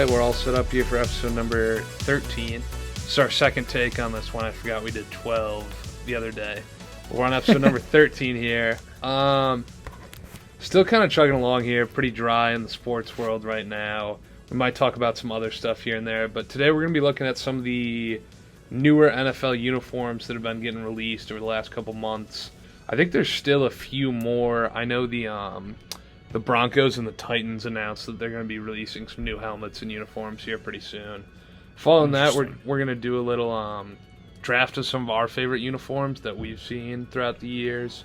right, we're all set up here for episode number 13. It's our second take on this one. I forgot we did 12 the other day. We're on episode number 13 here. Still kind of chugging along here. Pretty dry in the sports world right now. We might talk about some other stuff here and there, but today we're going to be looking at some of the newer NFL uniforms that have been getting released over the last couple months. I think there's still a few more. I know the Broncos and the Titans announced that they're going to be releasing some new helmets and uniforms here pretty soon. Following that, we're going to do a little draft of some of our favorite uniforms that we've seen throughout the years.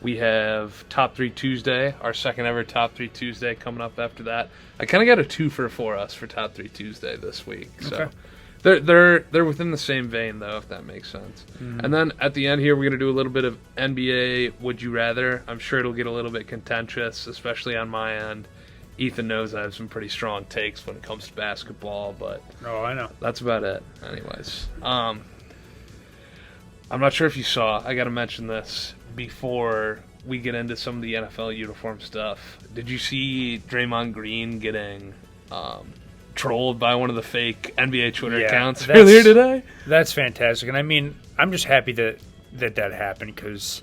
We have Top 3 Tuesday, our second ever Top 3 Tuesday coming up after that. I kind of got a twofer for us for Top 3 Tuesday this week. So they're within the same vein, though, if that makes sense. Mm-hmm. And then at the end here, we're going to do a little bit of NBA Would You Rather. I'm sure it'll get a little bit contentious, especially on my end. Ethan knows I have some pretty strong takes when it comes to basketball, but I know. That's about it. Anyways, I'm not sure if you saw, I got to mention this before we get into some of the NFL uniform stuff. Did you see Draymond Green getting trolled by one of the fake NBA Twitter accounts earlier today? That's fantastic. And I mean, I'm just happy that happened because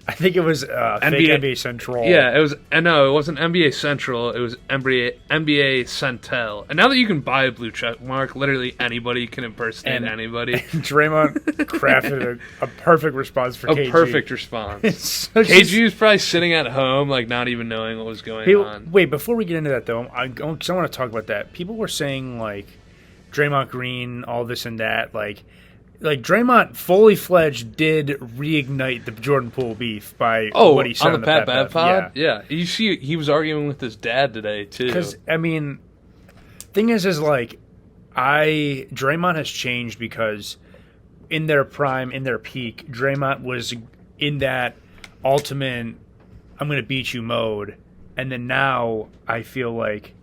I think it was fake NBA Central. Yeah, it was. No, it wasn't NBA Central. It was NBA Centel. And now that you can buy a blue check mark, literally anybody can impersonate anybody. Draymond crafted a perfect response for KG. A perfect response. KG was probably sitting at home, like not even knowing what was going on. Wait, before we get into that though, because I want to talk about that. People were saying like Draymond Green, all this and that, like Draymond fully fledged did reignite the Jordan Poole beef by what he said on the Pat Bev pod. Yeah, you see, he was arguing with his dad today too. Because I mean, thing is like, Draymond has changed because in their prime, in their peak, Draymond was in that ultimate "I'm going to beat you" mode, and then now I feel like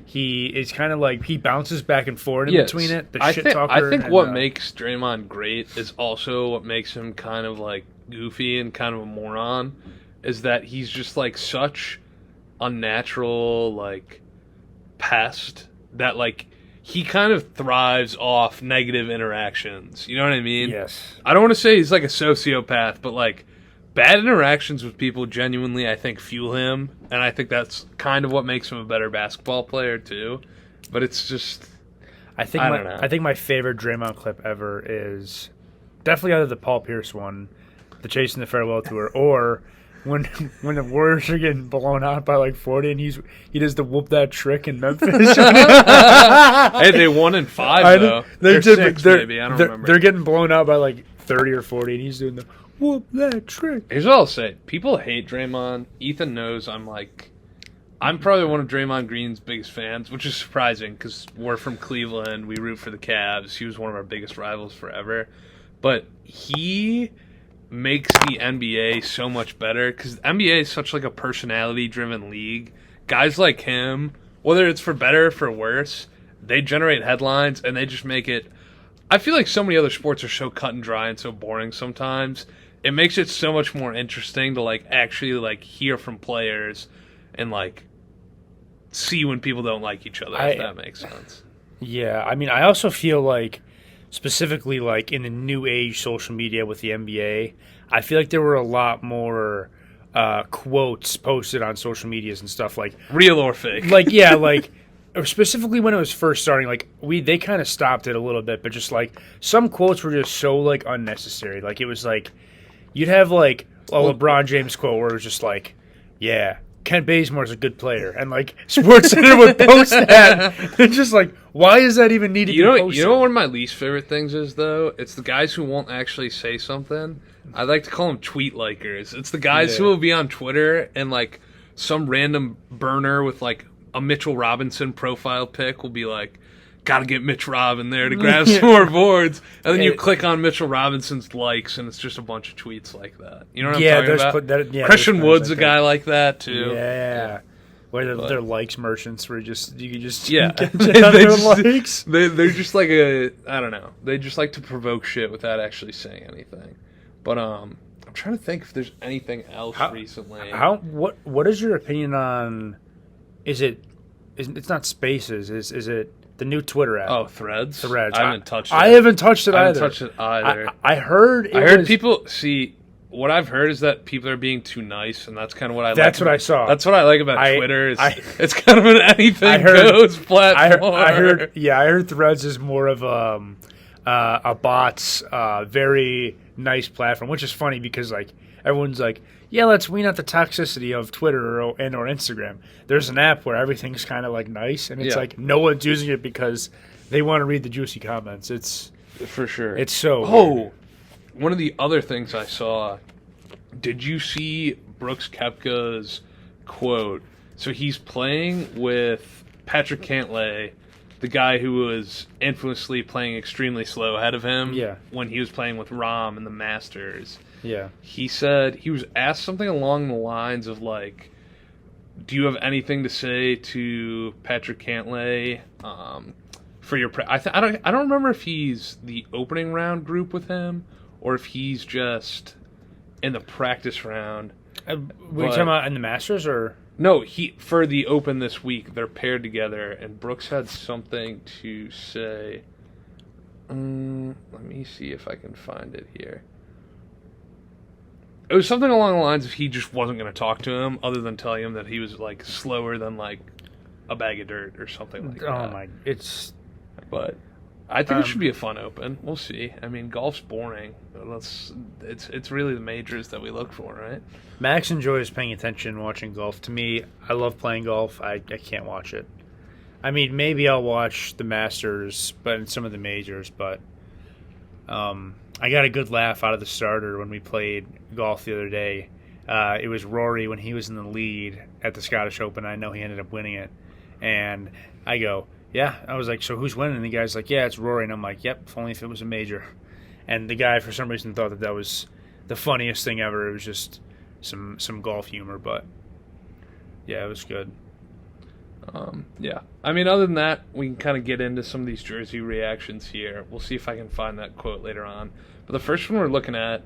he is kind of like he bounces back and forth in between it. I think what makes Draymond great is also what makes him kind of like goofy and kind of a moron is that he's just like such unnatural like pest that like he kind of thrives off negative interactions. You know what I mean? Yes. I don't want to say he's like a sociopath, but like bad interactions with people genuinely, I think, fuel him, and I think that's kind of what makes him a better basketball player too. But it's just, I don't know. I think my favorite Draymond clip ever is definitely either the Paul Pierce one, the Chasing the Farewell Tour, or when the Warriors are getting blown out by like 40, and he does the whoop that trick in Memphis. Hey, they won in 5 though. They're 6 maybe. I don't remember. They're getting blown out by like 30 or 40, and he's doing the whoop that trick. Here's what I'll say. People hate Draymond. Ethan knows I'm probably one of Draymond Green's biggest fans, which is surprising because we're from Cleveland. We root for the Cavs. He was one of our biggest rivals forever. But he makes the NBA so much better because the NBA is such like a personality-driven league. Guys like him, whether it's for better or for worse, they generate headlines and they just make it. I feel like so many other sports are so cut and dry and so boring sometimes. It makes it so much more interesting to like actually like hear from players and like see when people don't like each other, if that makes sense. Yeah, I mean, I also feel like specifically like in the new age social media with the NBA, I feel like there were a lot more quotes posted on social medias and stuff like real or fake. Like like specifically when it was first starting, like they kind of stopped it a little bit, but just like some quotes were just so like unnecessary. Like it was like you'd have like a LeBron James quote where it was just like, yeah, Kent Bazemore's a good player, and like SportsCenter would post that. It's just like, why is that even needed? You know what one of my least favorite things is though? It's the guys who won't actually say something. I like to call them tweet likers. It's the guys who will be on Twitter and like some random burner with like a Mitchell Robinson profile pic will be like, gotta get Mitch Rob in there to grab some more boards. And then you click on Mitchell Robinson's likes, and it's just a bunch of tweets like that. You know what I'm talking about? Christian Wood's a guy like that, too. Yeah. Where they're likes merchants where you can just get likes. They're just like I don't know. They just like to provoke shit without actually saying anything. But I'm trying to think if there's anything else recently. What is your opinion on, is it it's not Spaces. Is it the new Twitter app? Oh, Threads. Threads. I haven't touched it. I haven't touched it I either. haven't touched it either. I heard. I heard people see. What I've heard is that people are being too nice, and that's kind of what I like. That's what I saw. That's what I like about Twitter. It's kind of an I heard- anything-goes platform. I heard Threads is more of a bots, very nice platform, which is funny because like everyone's like, yeah, let's wean out the toxicity of Twitter or Instagram. There's an app where everything's kind of like nice, and it's Yeah. like no one's using it because they want to read the juicy comments. It's For sure. It's so Oh, one of the other things I saw, did you see Brooks Koepka's quote? So he's playing with Patrick Cantlay, the guy who was infamously playing extremely slow ahead of him Yeah. when he was playing with Rahm in the Masters. yeah. He said, he was asked something along the lines of like, do you have anything to say to Patrick Cantlay for your I don't remember if he's the opening round group with him or if he's just in the practice round. Were you talking about in the Masters or? No, he for the Open this week they're paired together and Brooks had something to say. Let me see if I can find it here. It was something along the lines of he just wasn't going to talk to him other than telling him that he was like slower than like a bag of dirt or something like that. Oh my! It's But I think it should be a fun Open. We'll see. I mean, golf's boring. It's really the majors that we look for, right? Max enjoys paying attention, watching golf. To me, I love playing golf. I can't watch it. I mean, maybe I'll watch the Masters, but in some of the majors. But I got a good laugh out of the starter when we played golf the other day. It was Rory when he was in the lead at the Scottish Open. I know he ended up winning it. And I go, yeah. I was like, so who's winning? And the guy's like, yeah, it's Rory. And I'm like, yep, if only if it was a major. And the guy, for some reason, thought that was the funniest thing ever. It was just some golf humor. But, yeah, it was good. Yeah. I mean, other than that, we can kind of get into some of these jersey reactions here. We'll see if I can find that quote later on. But the first one we're looking at,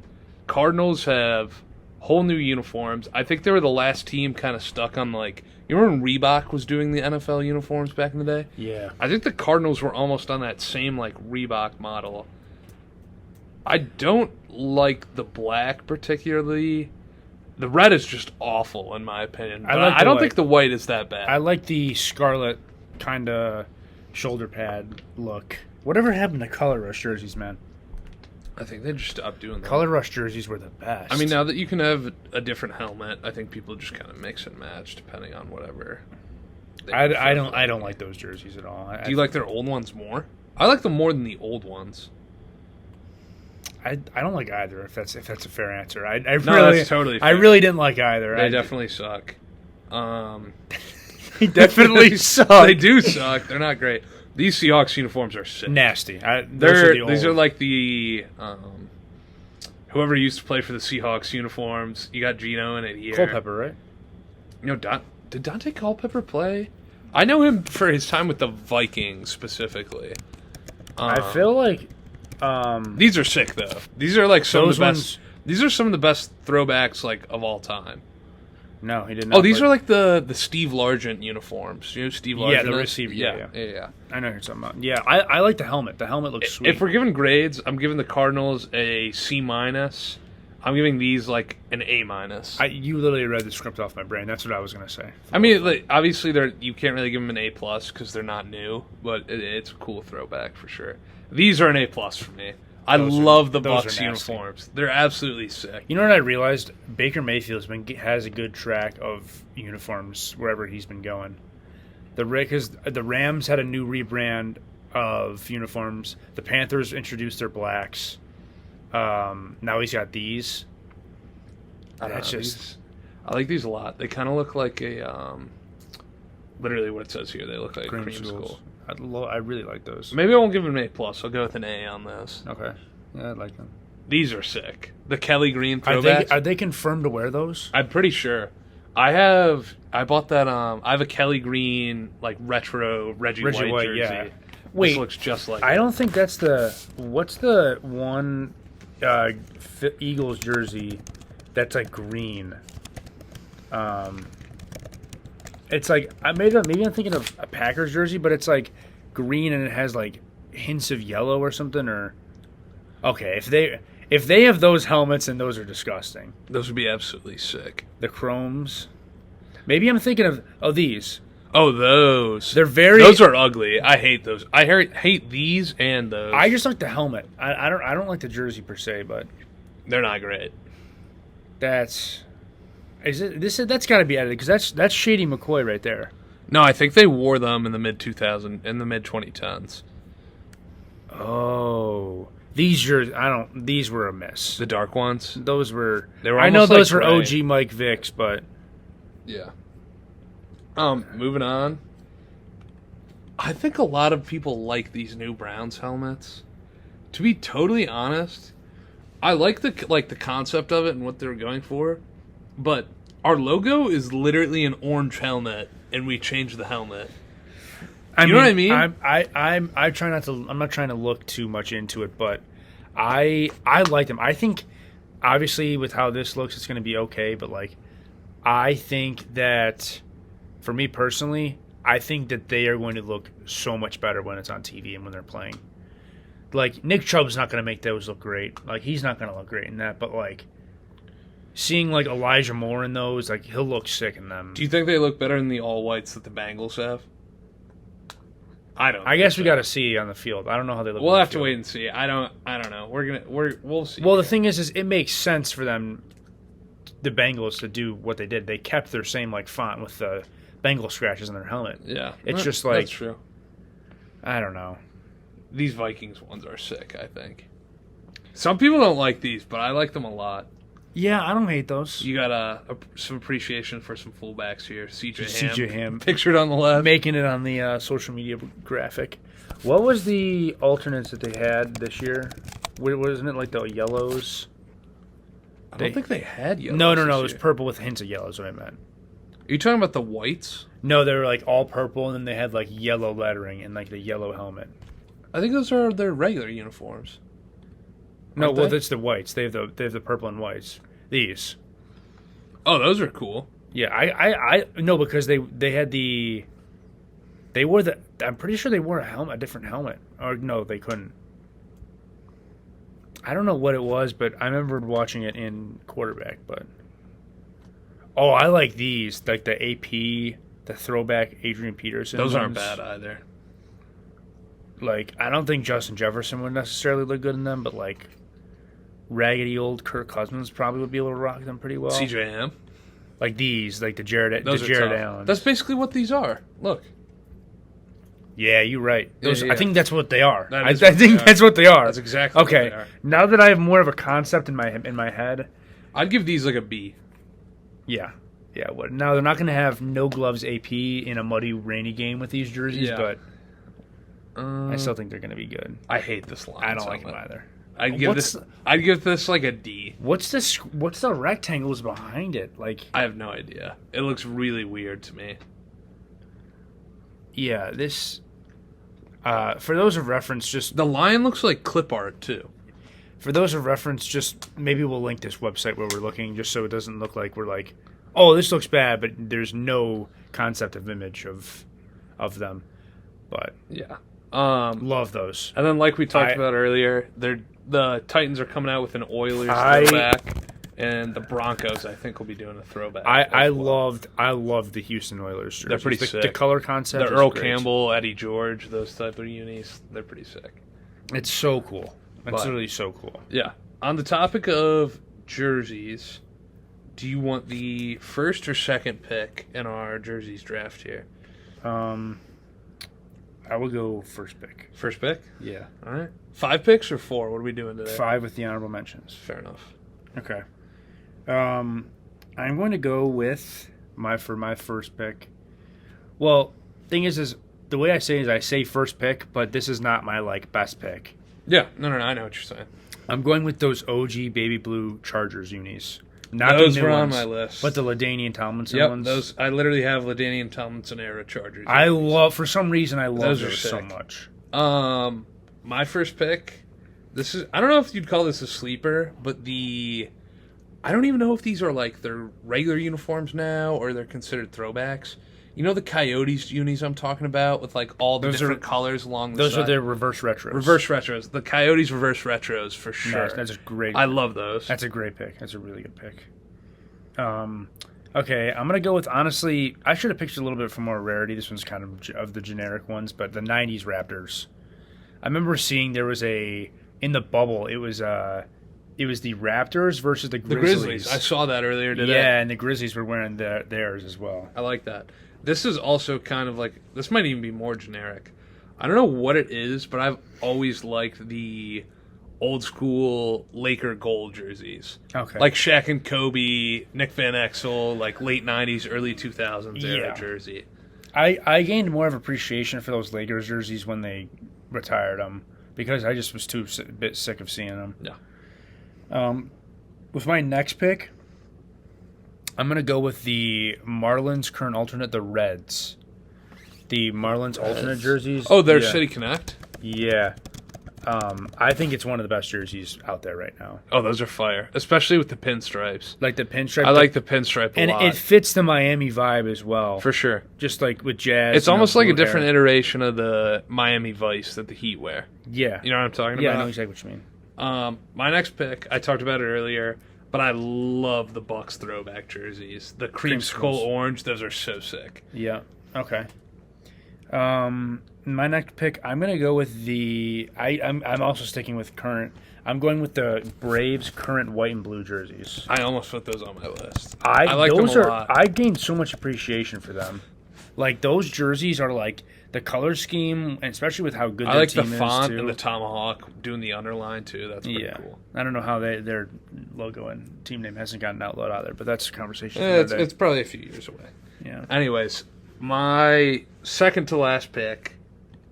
Cardinals have whole new uniforms. I think they were the last team kind of stuck on, like, you remember when Reebok was doing the NFL uniforms back in the day? Yeah. I think the Cardinals were almost on that same, like, Reebok model. I don't like the black particularly. The red is just awful, in my opinion. But like I the don't white. think the white is that bad. I like the scarlet kind of shoulder pad look. Whatever happened to Color Rush jerseys, man? I think they just stopped doing that. Color Rush jerseys were the best. I mean, now that you can have a different helmet, I think people just kind of mix and match depending on whatever. I don't like those jerseys at all. Do you like their old ones more? I like them more than the old ones. I don't like either. If that's a fair answer, I No, really that's totally I fair. really didn't like either. They definitely suck. They definitely suck. They do suck. They're not great. These Seahawks uniforms are sick. Nasty. These are like the whoever used to play for the Seahawks uniforms. You got Gino in it here. Culpepper, right? You know, did Dante Culpepper play? I know him for his time with the Vikings specifically. I feel like These are sick though. These are like some of Those the best. ones- These are some of the best throwbacks like of all time. no, he did not. Oh, these play. are like the Steve Largent uniforms. You know who Steve Largent? Yeah, the is? receiver, yeah. I know who you're talking about. Yeah, I like the helmet. The helmet looks sweet. If we're giving grades, I'm giving the Cardinals a C minus. I'm giving these like an A minus. You literally read the script off my brain. That's what I was gonna say. I mean, like, obviously, you can't really give them an A plus because they're not new, but it's a cool throwback for sure. These are an A plus for me. I love the those are Bucs nasty. uniforms. They're absolutely sick. You know what I realized? Baker Mayfield has a good track of uniforms wherever he's been going. Because the Rams had a new rebrand of uniforms. The Panthers introduced their blacks. Now he's got these. I don't That's know, just I like these a lot. They kind of look like a literally what it says here. They look like cream cream schools. school. I really like those. Maybe I won't give them an A plus. I'll go with an A on this. Okay, yeah, I like them. These are sick. The Kelly Green Are throwbacks. they confirmed to wear those? I'm pretty sure. I bought that. I have a Kelly Green like retro Reggie White jersey. yeah. This looks just like. I it. don't think that's what's the one Eagles jersey that's like green? It's like maybe I'm thinking of a Packers jersey, but it's like green and it has like hints of yellow or something. Or okay, if they have those helmets, then those are disgusting. Those would be absolutely sick. The chromes. Maybe I'm thinking of these. Oh, those. Those are ugly. I hate those. I hate these and those. I just like the helmet. I don't like the jersey per se, but they're not great. That's got to be edited because that's Shady McCoy right there. No, I think they wore them in the mid 2010s. Oh, these were a miss. The dark ones. Those were. They were. I know those like were gray. OG Mike Vicks, but yeah. Moving on. I think a lot of people like these new Browns helmets. To be totally honest, I like the concept of it and what they're going for, but our logo is literally an orange helmet, and we changed the helmet. You know what I mean? I try not to. I'm not trying to look too much into it, but I like them. I think obviously with how this looks, it's going to be okay. But like, I think that for me personally, I think that they are going to look so much better when it's on TV and when they're playing. Like Nick Chubb's not going to make those look great. Like he's not going to look great in that. But like seeing like Elijah Moore in those, like he'll look sick in them. Do you think they look better than the all whites that the Bengals have? I don't. I guess we got to see on the field. I don't know how they look. We'll have to wait and see. I don't know. We'll see. Well, the thing is it makes sense for them, the Bengals, to do what they did. They kept their same like font with the Bengal scratches on their helmet. Yeah, it's just like that's true. I don't know. These Vikings ones are sick. I think some people don't like these, but I like them a lot. Yeah, I don't hate those. You got some appreciation for some fullbacks here. CJ Ham. Pictured on the left. Making it on the social media graphic. What was the alternates that they had this year? Wasn't it like the yellows? I don't think they had yellows. No. It was purple with hints of yellow is what I meant. Are you talking about the whites? No, they were like all purple, and then they had like yellow lettering and like the yellow helmet. I think those are their regular uniforms. No, well, that's the whites. They have the purple and whites. These. Oh, those are cool. Yeah, I no, because they wore the. I'm pretty sure they wore a different helmet. Or no, they couldn't. I don't know what it was, but I remember watching it in quarterback. But oh, I like these, like the AP, the throwback Adrian Peterson. Those aren't ones. bad either. Like, I don't think Justin Jefferson would necessarily look good in them, but like raggedy old Kirk Cousins probably would be able to rock them pretty well. CJ Ham. Like these, like the Jared Those Allen. That's basically what these are. Look. Yeah, you're right. Those, Yeah. I think that's what they are. I That's what they are. That's exactly okay. what they are. Now that I have more of a concept in my head, I'd give these like a B. yeah. What? Now they're not going to have no gloves AP in a muddy, rainy game with these jerseys, but I still think they're going to be good. I hate this line. I don't like them either. I'd give this like a D. What's this? What's the rectangles behind it? Like, I have no idea. It looks really weird to me. yeah, this. For those of reference, just The line looks like clip art too. for those of reference, just maybe we'll link this website where we're looking, just so it doesn't look like we're like, oh, this looks bad, but there's no concept of image of them. But Yeah. love those. And then like we talked about earlier, the Titans are coming out with an Oilers I- throwback, and the Broncos I think will be doing a throwback. I as well. loved the Houston Oilers jerseys. They're pretty the sick. color concept. The is Earl great. Campbell, Eddie George, those type of unis, they're pretty sick. It's so cool. It's But- literally so cool. Yeah. On the topic of jerseys, do you want the first or second pick in our jerseys draft here? I will go first pick. First pick? Yeah. All right. 5 picks or 4? What are we doing today? 5 with the honorable mentions. Fair enough. Okay. I'm going to go with my first pick. Well, thing is the way I say it is I say first pick, but this is not my like best pick. Yeah. No, I know what you're saying. I'm going with those OG baby blue Chargers unis. Not Those the new were on ones, my list. but the LaDainian Tomlinson Yep, ones. those I literally have LaDainian Tomlinson era Chargers. For some reason I love Those are those so sick. much. My first pick. This is I don't know if you'd call this a sleeper, but I don't even know if these are like their regular uniforms now or they're considered throwbacks. You know the Coyotes unis I'm talking about with like all the different colors along the Those side? are their reverse retros. Reverse retros. The Coyotes reverse retros for sure. Nice. That's a great. I love those. That's a great pick. That's a really good pick. Okay, I'm gonna go with, honestly, I should have picked a little bit for more rarity. This one's kind of the generic ones, but the '90s Raptors. I remember seeing there was in the bubble. It was the Raptors versus the Grizzlies. I saw that earlier today. Yeah, and the Grizzlies were wearing theirs as well. I like that. This is also kind of like, this might even be more generic. I don't know what it is, but I've always liked the old school Laker gold jerseys. Okay. Like Shaq and Kobe, Nick Van Exel, like late 90s, early 2000s era jersey. I gained more of appreciation for those Lakers jerseys when they retired them because I just was a bit sick of seeing them. Yeah. With my next pick, I'm going to go with the Marlins current alternate, the Reds. The Marlins alternate jerseys. Oh, they're City Connect? Yeah. I think it's one of the best jerseys out there right now. Oh, those are fire, especially with the pinstripes. Like the pinstripe. I like the pinstripe a lot. And it fits the Miami vibe as well. For sure. Just like with Jazz. It's almost like a different iteration of the Miami Vice that the Heat wear. Yeah. You know what I'm talking Yeah, about? I know exactly what you mean. My next pick, I talked about it earlier, but I love the Bucks throwback jerseys. The creamsicle orange, those are so sick. Yeah. Okay. My next pick, I'm gonna go with I'm also sticking with current. I'm going with the Braves current white and blue jerseys. I almost put those on my list. I like those them a lot. I gained so much appreciation for them. Like those jerseys are like the color scheme, and especially with how good I their like the team is font too. and the tomahawk doing the underline too. That's pretty cool. I don't know how their logo and team name hasn't gotten outlawed either, but that's a conversation. For another day. It's probably a few years away. Yeah. Anyways, my second to last pick,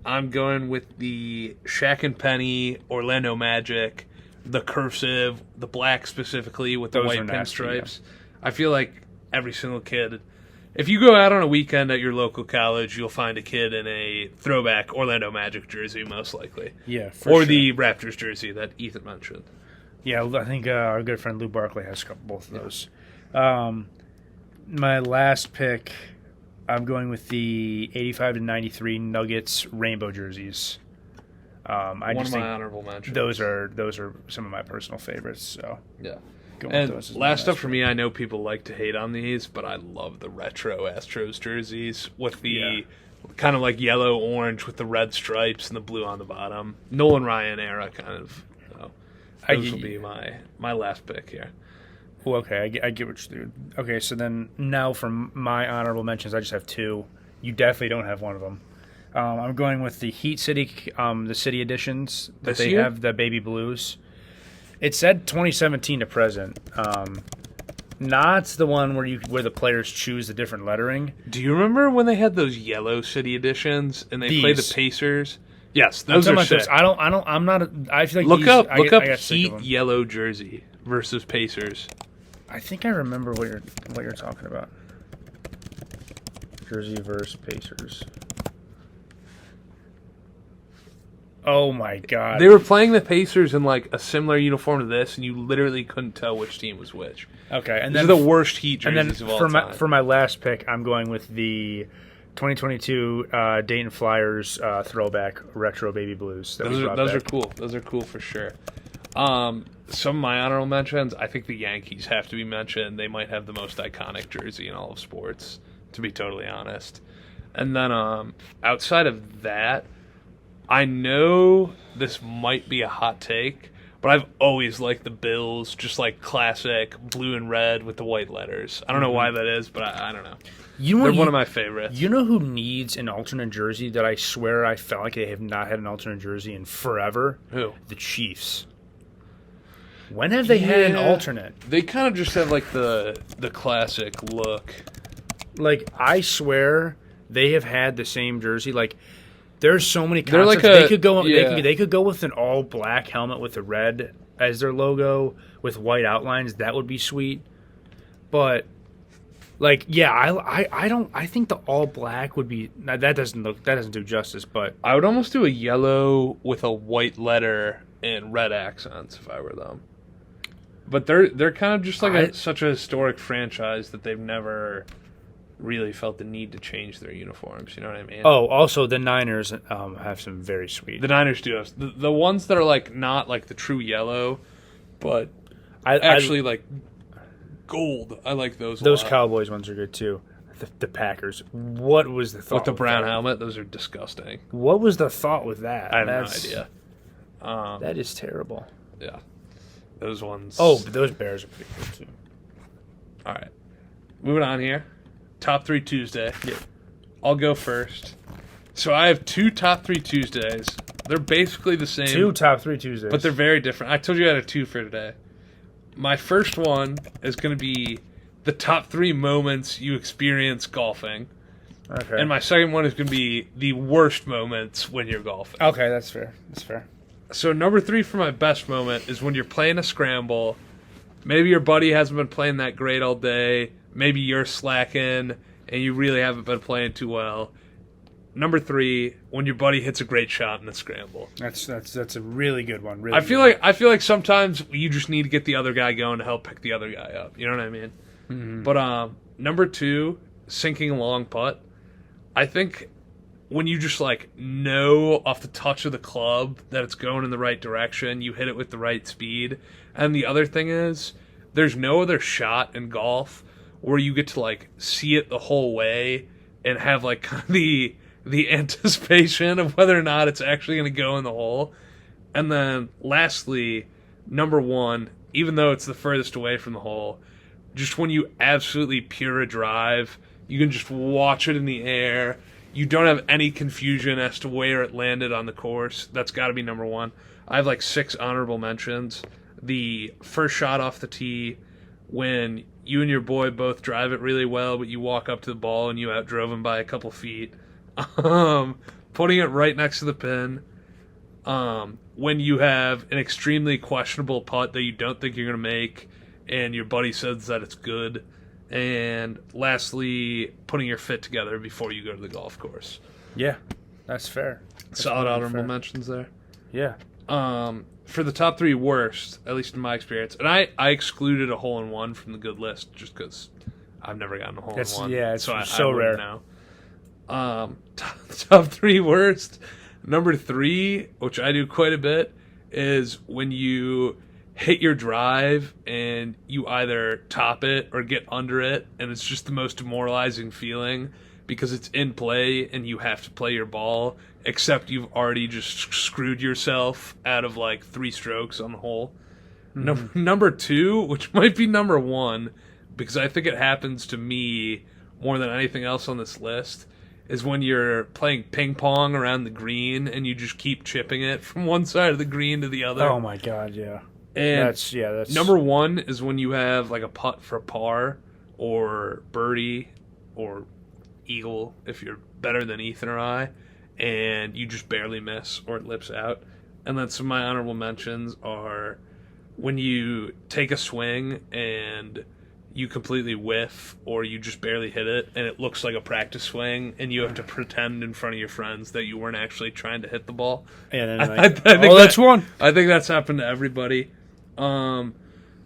I'm going with the Shaq and Penny Orlando Magic, the cursive, the black specifically with the Those white are nasty, pinstripes. I feel like every single kid, if you go out on a weekend at your local college, you'll find a kid in a throwback Orlando Magic jersey, most likely. Yeah. Or the Raptors jersey that Ethan mentioned. Yeah, I think our good friend Lou Barkley has both of those. My last pick, I'm going with the 85 to 93 Nuggets rainbow jerseys. One of my honorable mentions. Those are some of my personal favorites. So yeah. Going And with those last up for me, I know people like to hate on these, but I love the retro Astros jerseys with the kind of like yellow orange with the red stripes and the blue on the bottom. Nolan Ryan era kind of. Those will be my last pick here. Well, okay, I get what you're doing. Okay, so then now for my honorable mentions, I just have two. You definitely don't have one of them. I'm going with the Heat City, the City editions that they have, the baby blues. It said 2017 to present. Not the one where the players choose the different lettering. Do you remember when they had those yellow City editions and they played the Pacers? Yes, those are sick. I'm not. I feel like look up I Heat yellow jersey versus Pacers. I think I remember what you're talking about. Jersey versus Pacers. Oh my god! They were playing the Pacers in like a similar uniform to this, and you literally couldn't tell which team was which. Okay, and these are the worst Heat jerseys of all time. For my last pick, I'm going with the 2022 Dayton Flyers throwback retro baby blues. Those are cool. Those are cool for sure. Some of my honorable mentions, I think the Yankees have to be mentioned. They might have the most iconic jersey in all of sports, to be totally honest. And then outside of that, I know this might be a hot take, but I've always liked the Bills, just like classic blue and red with the white letters. I don't know why that is, but I don't know. They're one of my favorites. You know who needs an alternate jersey that I swear I felt like they have not had an alternate jersey in forever? Who? The Chiefs. When have they had an alternate? They kind of just have like the classic look. Like, I swear they have had the same jersey. Like, there's so many They're concepts. like They could go with an all black helmet with the red as their logo with white outlines. That would be sweet. But like, yeah, I think the all black would be that doesn't do justice, but I would almost do a yellow with a white letter and red accents if I were them. But they're kind of just like such a historic franchise that they've never really felt the need to change their uniforms. You know what I mean? Oh, also the Niners have some very sweet. The Niners do have the ones that are like not like the true yellow, but I actually like gold. I like those. Those a lot. Cowboys ones are good too. The Packers. What was the thought With the brown that? helmet, those are disgusting. What was the thought with that? I have no idea. That is terrible. Yeah, those ones. Oh, but those Bears are pretty good too. All right. Moving on here. Top 3 Tuesday. Yeah. I'll go first. So I have 2 top 3 Tuesdays. They're basically the same. 2 top 3 Tuesdays. But they're very different. I told you I had a 2 for today. My first one is going to be the top 3 moments you experience golfing. okay. And my second one is going to be the worst moments when you're golfing. Okay, that's fair. That's fair. So number 3 for my best moment is when you're playing a scramble. Maybe your buddy hasn't been playing that great all day. Maybe you're slacking and you really haven't been playing too well. Number 3, when your buddy hits a great shot in a scramble. That's a really good one. Really. I feel like sometimes you just need to get the other guy going to help pick the other guy up. You know what I mean? Mm-hmm. But number 2, sinking a long putt. I think when you just like know off the touch of the club that it's going in the right direction, you hit it with the right speed. And the other thing is, there's no other shot in golf where you get to like see it the whole way and have like the anticipation of whether or not it's actually going to go in the hole. And then lastly, number 1, even though it's the furthest away from the hole, just when you absolutely pure a drive, you can just watch it in the air. You don't have any confusion as to where it landed on the course. That's got to be number 1. I have like 6 honorable mentions. The first shot off the tee, when you and your boy both drive it really well, but you walk up to the ball and you outdrove him by a couple feet. Putting it right next to the pin. When you have an extremely questionable putt that you don't think you're going to make, and your buddy says that it's good. And lastly, putting your fit together before you go to the golf course. Yeah, that's fair. That's Solid really honorable fair. mentions there. Yeah. For the top 3 worst, at least in my experience, and I excluded a hole-in-one from the good list just because I've never gotten a hole-in-one. Yeah, it's I so wouldn't rare. know. Top 3 worst. Number 3, which I do quite a bit, is when you hit your drive and you either top it or get under it, and it's just the most demoralizing feeling because it's in play and you have to play your ball, except you've already just screwed yourself out of like 3 strokes on the hole. Mm-hmm. Number 2, which might be number 1, because I think it happens to me more than anything else on this list, is when you're playing ping pong around the green and you just keep chipping it from one side of the green to the other. Oh my god, yeah. And that's number 1 is when you have like a putt for par or birdie or eagle if you're better than Ethan or I, and you just barely miss or it lips out. And then some of my honorable mentions are when you take a swing and you completely whiff or you just barely hit it and it looks like a practice swing and you have to pretend in front of your friends that you weren't actually trying to hit the ball. And then I think that's one. I think that's happened to everybody.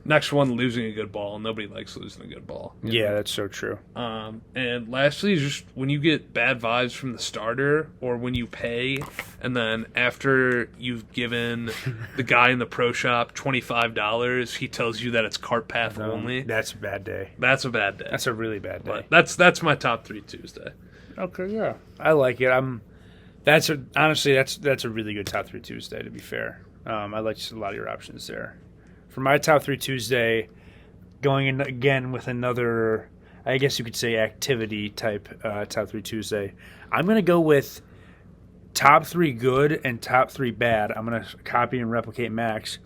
Next one, losing a good ball. Nobody likes losing a good ball. Yeah, that's so true. And lastly, just when you get bad vibes from the starter or when you pay and then after you've given the guy in the pro shop $25, he tells you that it's cart path only. That's a bad day. That's a bad day. That's a really bad day. But that's my top 3 Tuesday. Okay, yeah. I like it. Honestly, that's a really good top 3 Tuesday, to be fair. I like a lot of your options there. For my top 3 Tuesday, going in again with another, I guess you could say, activity type top 3 Tuesday, I'm going to go with top 3 good and top 3 bad. I'm going to copy and replicate Max.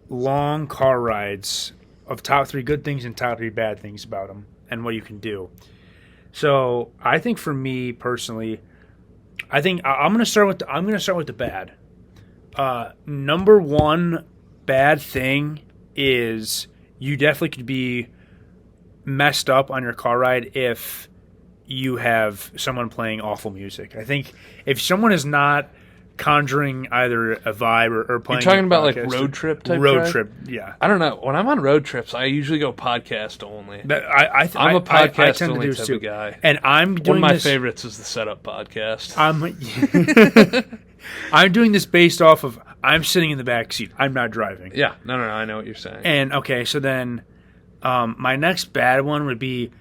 Long car rides of top 3 good things and top 3 bad things about them and what you can do. So I think for me personally, I'm going to start with the bad. Number 1 bad thing is you definitely could be messed up on your car ride if you have someone playing awful music. I think if someone is not conjuring either a vibe or playing. You're talking a about like podcast. road trip type road drive? trip. Yeah, I don't know. When I'm on road trips, I usually go podcast only. I'm a podcast tend only to do type too. of guy. And I'm doing One of my this, favorites is the Setup podcast. I'm doing this based off of I'm sitting in the back seat. I'm not driving. Yeah, no, I know what you're saying. And okay, so then my next bad one would be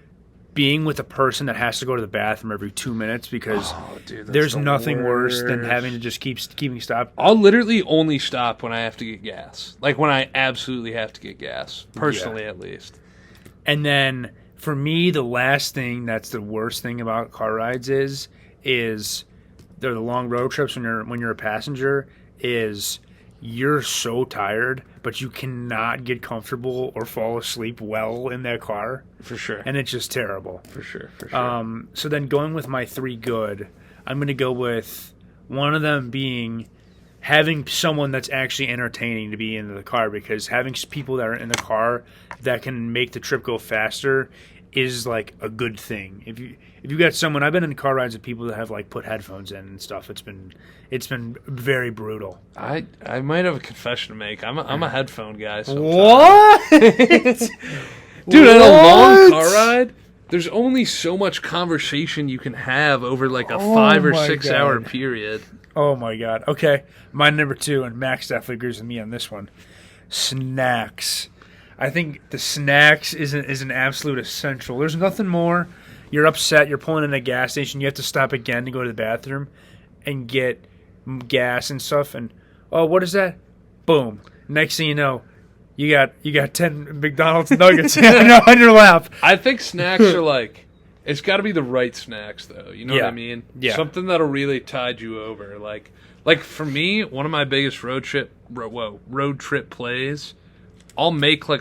being with a person that has to go to the bathroom every 2 minutes because Dude, that's there's the nothing worse than worst. having to just keeping stop. I'll literally only stop when I have to get gas. Like when I absolutely have to get gas, personally at least. And then for me, the last thing that's the worst thing about car rides is they're the long road trips when you're a passenger is you're so tired, but you cannot get comfortable or fall asleep well in that car. For sure. And it's just terrible. For sure. So then going with my 3 good, I'm going to go with one of them being having someone that's actually entertaining to be in the car because having people that are in the car that can make the trip go faster is like a good thing. If you got someone, I've been in car rides with people that have like put headphones in and stuff. It's been very brutal. I might have a confession to make. I'm a headphone guy. Sometimes. What? Dude, on a long car ride, there's only so much conversation you can have over like a 5 or 6 hour period. Oh my god. Okay, my number 2, and Max definitely agrees with me on this one. Snacks. I think the snacks is an absolute essential. There's nothing more. You're upset. You're pulling in a gas station. You have to stop again to go to the bathroom and get gas and stuff. And oh, what is that? Boom. Next thing you know, you got 10 McDonald's nuggets on your lap. I think snacks are like, it's got to be the right snacks though. You know what I mean? Yeah. Something that'll really tide you over. Like for me, one of my biggest road trip plays. I'll make like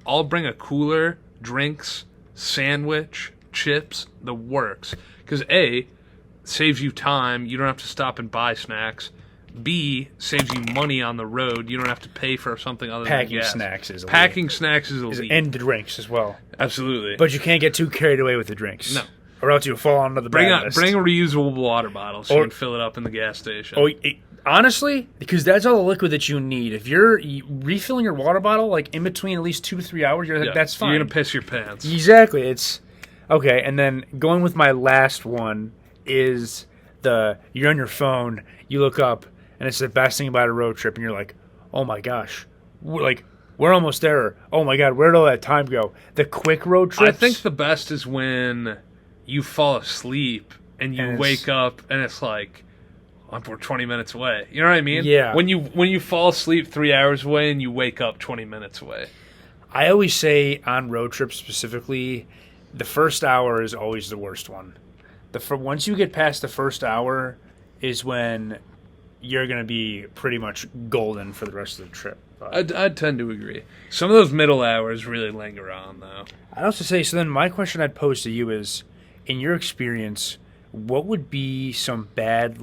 I'll bring a cooler, drinks, sandwich, chips, the works. Because A, saves you time. You don't have to stop and buy snacks. B, saves you money on the road. You don't have to pay for something other than gas. Packing snacks is elite. And the drinks as well. Absolutely. But you can't get too carried away with the drinks. No. Or else you'll fall onto the bad list. Bring a reusable water bottle so you can fill it up in the gas station. Honestly, because that's all the liquid that you need. If you're refilling your water bottle like in between at least 2 to 3 hours, that's fine. You're gonna piss your pants. Exactly. It's okay. And then going with my last one is you're on your phone, you look up, and it's the best thing about a road trip, and you're like, oh my gosh, we're almost there. Oh my god, where did all that time go? The quick road trips. I think the best is when you fall asleep and you wake up and it's like, we're 20 minutes away. You know what I mean? Yeah. When you fall asleep 3 hours away and you wake up 20 minutes away. I always say on road trips specifically, the first hour is always the worst one. Once you get past the first hour is when you're going to be pretty much golden for the rest of the trip. I'd tend to agree. Some of those middle hours really linger on, though. I'd also say, so then my question I'd pose to you is, in your experience, what would be some bad,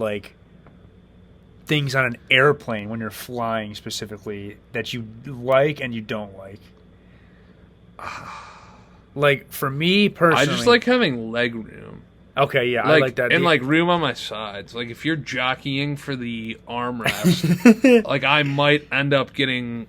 things on an airplane when you're flying specifically that you like and you don't like? Like, for me personally... I just like having leg room. Okay, yeah, I like that. And, room on my sides. Like, if you're jockeying for the armrest, I might end up getting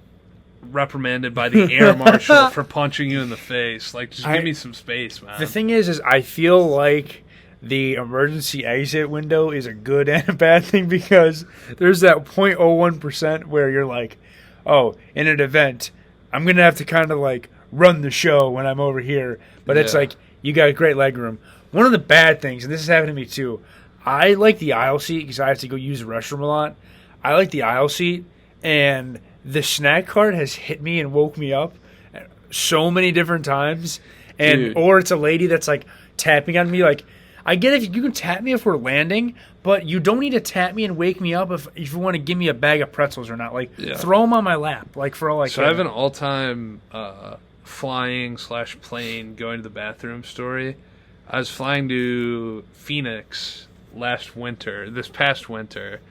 reprimanded by the air marshal for punching you in the face. Just give me some space, man. The thing is I feel like the emergency exit window is a good and a bad thing because there's that 0.01% where you're like, oh, in an event, I'm going to have to kind of run the show when I'm over here. But it's you got great leg room. One of the bad things, and this has happened to me too, I like the aisle seat because I have to go use the restroom a lot. I like the aisle seat, and the snack cart has hit me and woke me up so many different times. Or it's a lady that's tapping on me. I get if you can tap me if we're landing, but you don't need to tap me and wake me up if you want to give me a bag of pretzels or not. Throw them on my lap, for all I can. So I have an all-time flying/plane going to the bathroom story. I was flying to Phoenix this past winter,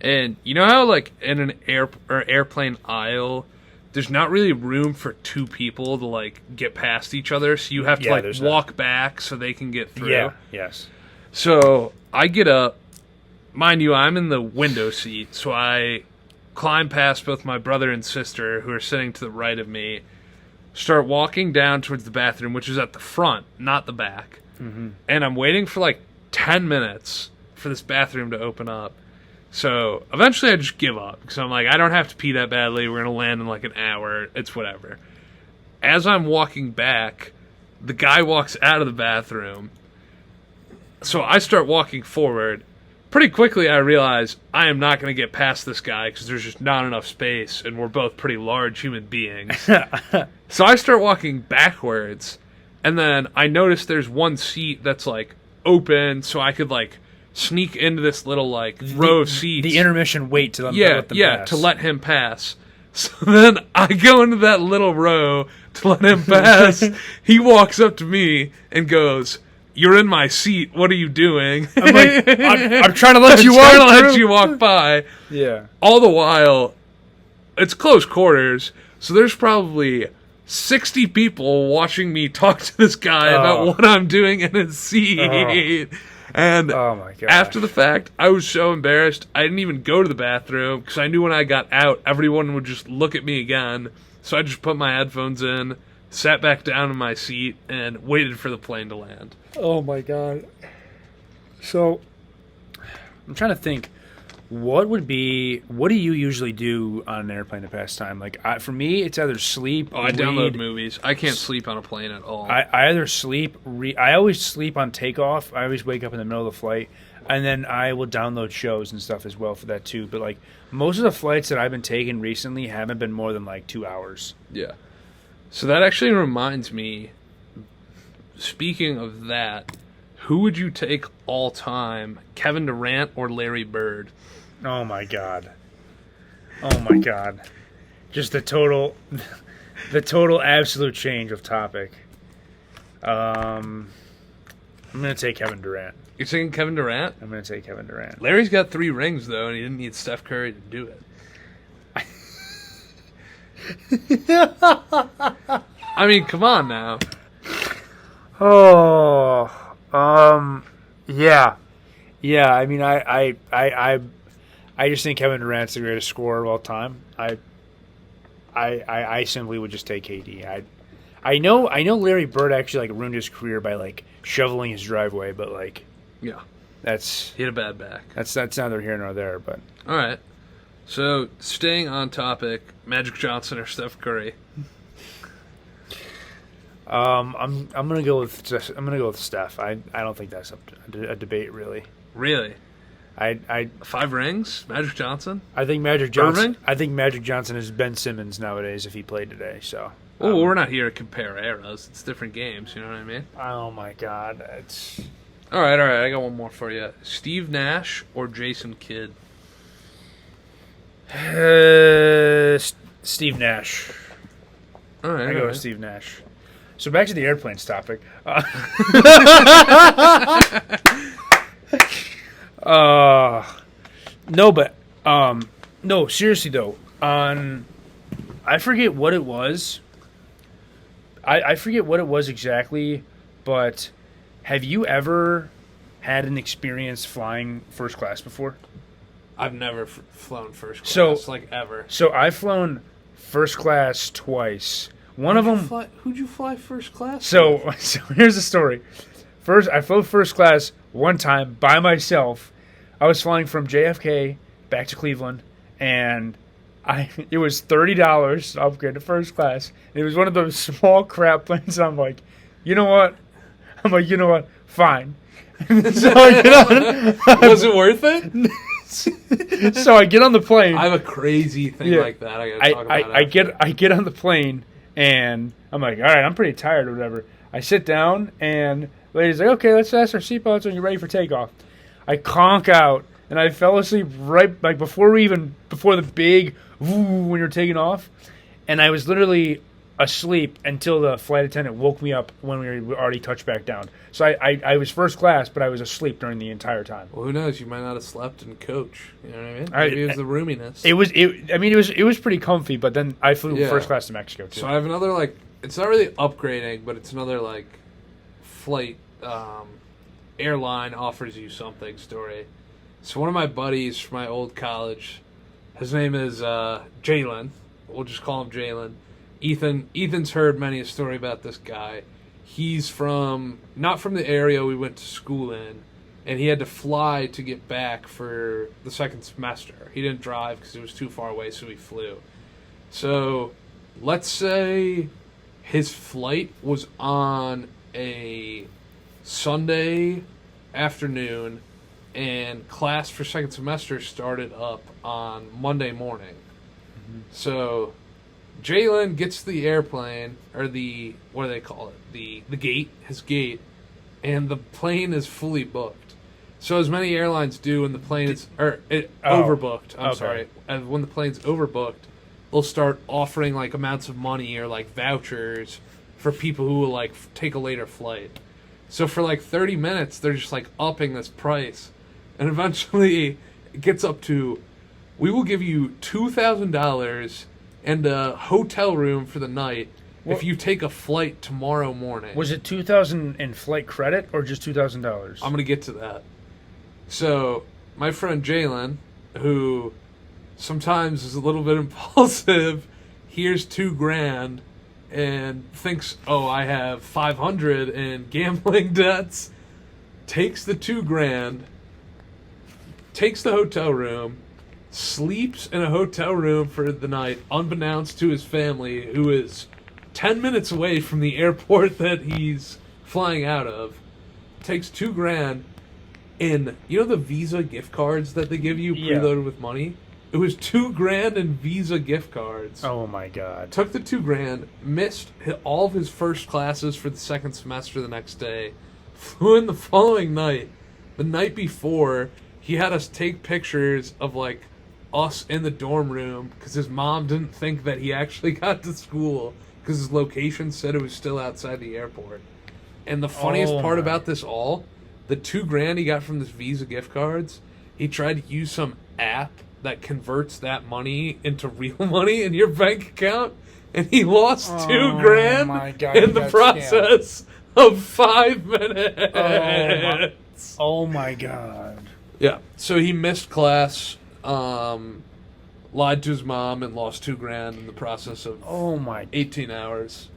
and you know how in an airplane aisle, there's not really room for 2 people to get past each other, so you have to walk back so they can get through. Yeah. Yes. So I get up, mind you, I'm in the window seat, so I climb past both my brother and sister, who are sitting to the right of me, start walking down towards the bathroom, which is at the front, not the back. Mm-hmm. And I'm waiting for like 10 minutes for this bathroom to open up. So eventually I just give up, because I'm like, I don't have to pee that badly. We're going to land in like an hour. It's whatever. As I'm walking back, the guy walks out of the bathroom. So I start walking forward. Pretty quickly I realize I am not going to get past this guy because there's just not enough space, and we're both pretty large human beings. So I start walking backwards, and then I notice there's one seat that's like open, so I could like sneak into this little like row of seats. The intermission wait to let them pass. To let him pass. So then I go into that little row to let him pass. He walks up to me and goes, "You're in my seat. What are you doing?" I'm like, I'm trying to let you walk. Trying to let you walk by. Yeah. All the while, it's close quarters, so there's probably 60 people watching me talk to this guy about what I'm doing in his seat. And oh my God. After the fact, I was so embarrassed. I didn't even go to the bathroom because I knew when I got out, everyone would just look at me again. So I just put my headphones in, sat back down in my seat, and waited for the plane to land. Oh my God. So I'm trying to think, what do you usually do on an airplane to pass time? Like for me, it's either sleep or I download movies. I can't sleep on a plane at all. I either sleep, I always sleep on takeoff. I always wake up in the middle of the flight, and then I will download shows and stuff as well for that too. But like most of the flights that I've been taking recently haven't been more than like 2 hours. Yeah. So that actually reminds me, speaking of that, who would you take all time, Kevin Durant or Larry Bird? Oh my God. Oh my God. Just the total absolute change of topic. I'm going to take Kevin Durant. You're taking Kevin Durant? I'm going to take Kevin Durant. Larry's got 3 rings, though, and he didn't need Steph Curry to do it. I mean, come on now. Oh, yeah. Yeah, I mean, I just think Kevin Durant's the greatest scorer of all time. I simply would just take KD. I know Larry Bird actually like ruined his career by like shoveling his driveway, but like, yeah, he had a bad back. That's neither here nor there. But all right, so staying on topic, Magic Johnson or Steph Curry? I'm gonna go with Steph. I don't think that's a debate really. Really? I 5 rings, Magic Johnson. I think Magic Johnson. Irving? I think Magic Johnson is Ben Simmons nowadays if he played today. So. Well, we're not here to compare eras. It's different games. You know what I mean? Oh my God, it's. All right. I got one more for you. Steve Nash or Jason Kidd? Steve Nash. All right. I go with Steve Nash. So back to the airplanes topic. No, seriously though. I forget what it was. I forget what it was exactly, but have you ever had an experience flying first class before? I've never flown first class, like ever. So I've flown first class twice. One of them. Who'd you fly first class? So here's the story. First, I flew first class one time by myself. I was flying from JFK back to Cleveland, and it was $30 to upgrade to first class. And it was one of those small crap planes. I'm like, you know what? Fine. So I get on. Was it worth it? So I get on the plane. I have a crazy thing like that. I gotta talk about. I get on the plane and I'm like, all right, I'm pretty tired or whatever. I sit down and the lady's like, okay, let's fasten our seatbelts when you're ready for takeoff. I conk out and I fell asleep right like before the big woo when you're taking off, and I was literally asleep until the flight attendant woke me up when we were already touched back down. So I was first class, but I was asleep during the entire time. Well, who knows? You might not have slept in coach. You know what I mean? Maybe it was the roominess. It was pretty comfy, but then I flew first class to Mexico too. So I have another it's not really upgrading, but it's another flight airline offers you something story. So one of my buddies from my old college, his name is Jalen. We'll just call him Jalen. Ethan's heard many a story about this guy. He's not from the area we went to school in, and he had to fly to get back for the second semester. He didn't drive because it was too far away, so he flew. So let's say his flight was on a Sunday afternoon, and class for second semester started up on Monday morning. Mm-hmm. So Jalen gets the airplane, or what do they call it? The gate, his gate, and the plane is fully booked. So as many airlines do when the plane is overbooked. I'm sorry. And when the plane's overbooked, they'll start offering like amounts of money or like vouchers for people who will like take a later flight. So for like 30 minutes, they're just like upping this price, and eventually it gets up to, we will give you $2,000 and a hotel room for the night if you take a flight tomorrow morning. Was it $2,000 in flight credit or just $2,000? I'm going to get to that. So, my friend Jalen, who sometimes is a little bit impulsive, hears $2,000 and thinks, oh, I have 500 in gambling debts, takes the $2,000, takes the hotel room, sleeps in a hotel room for the night, unbeknownst to his family, who is 10 minutes away from the airport that he's flying out of, takes $2,000 in, you know the Visa gift cards that they give you preloaded with money? It was $2,000 in Visa gift cards. Oh my God. Took the $2,000, missed all of his first classes for the second semester the next day, flew in the following night. The night before, he had us take pictures of like us in the dorm room because his mom didn't think that he actually got to school because his location said it was still outside the airport. And the funniest part about this all, the $2,000 he got from this Visa gift cards, he tried to use some app that converts that money into real money in your bank account, and he lost $2,000 in the process of 5 minutes. Oh my God. Yeah, so he missed class, lied to his mom, and lost $2,000 in the process of 18 hours.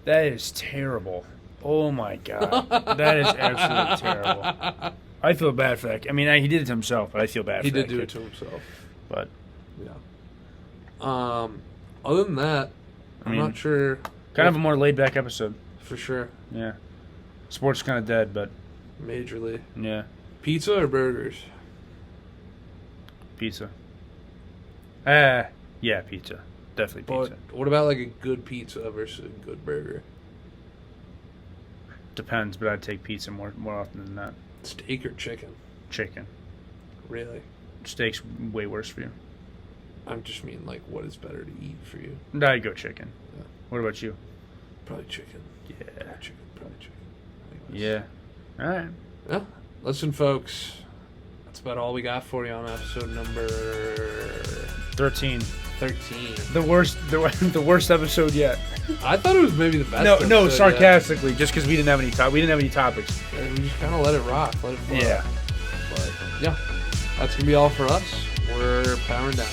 That is terrible. Oh my God. That is absolutely terrible. I feel bad for that. I mean, he did it to himself, but I feel bad for that. He did do it to himself. But, yeah. Other than that, I'm not sure. Kind of a more laid-back episode. For sure. Yeah. Sports kind of dead, but. Majorly. Yeah. Pizza or burgers? Pizza. Yeah, pizza. Definitely pizza. But what about like a good pizza versus a good burger? Depends, but I'd take pizza more often than that. Steak or chicken? Chicken. Really? Steak's way worse for you. I just mean like what is better to eat for you? I'd go chicken. Yeah. What about you? Probably chicken. Yeah. Probably chicken. Yeah. All right. Yeah. Listen, folks. That's about all we got for you on episode number 13. The worst episode yet. I thought it was maybe the best. No, sarcastically, just because we didn't have any topics. Yeah, we just kind of let it rock, let it flow. Yeah. But yeah, that's gonna be all for us. We're powering down.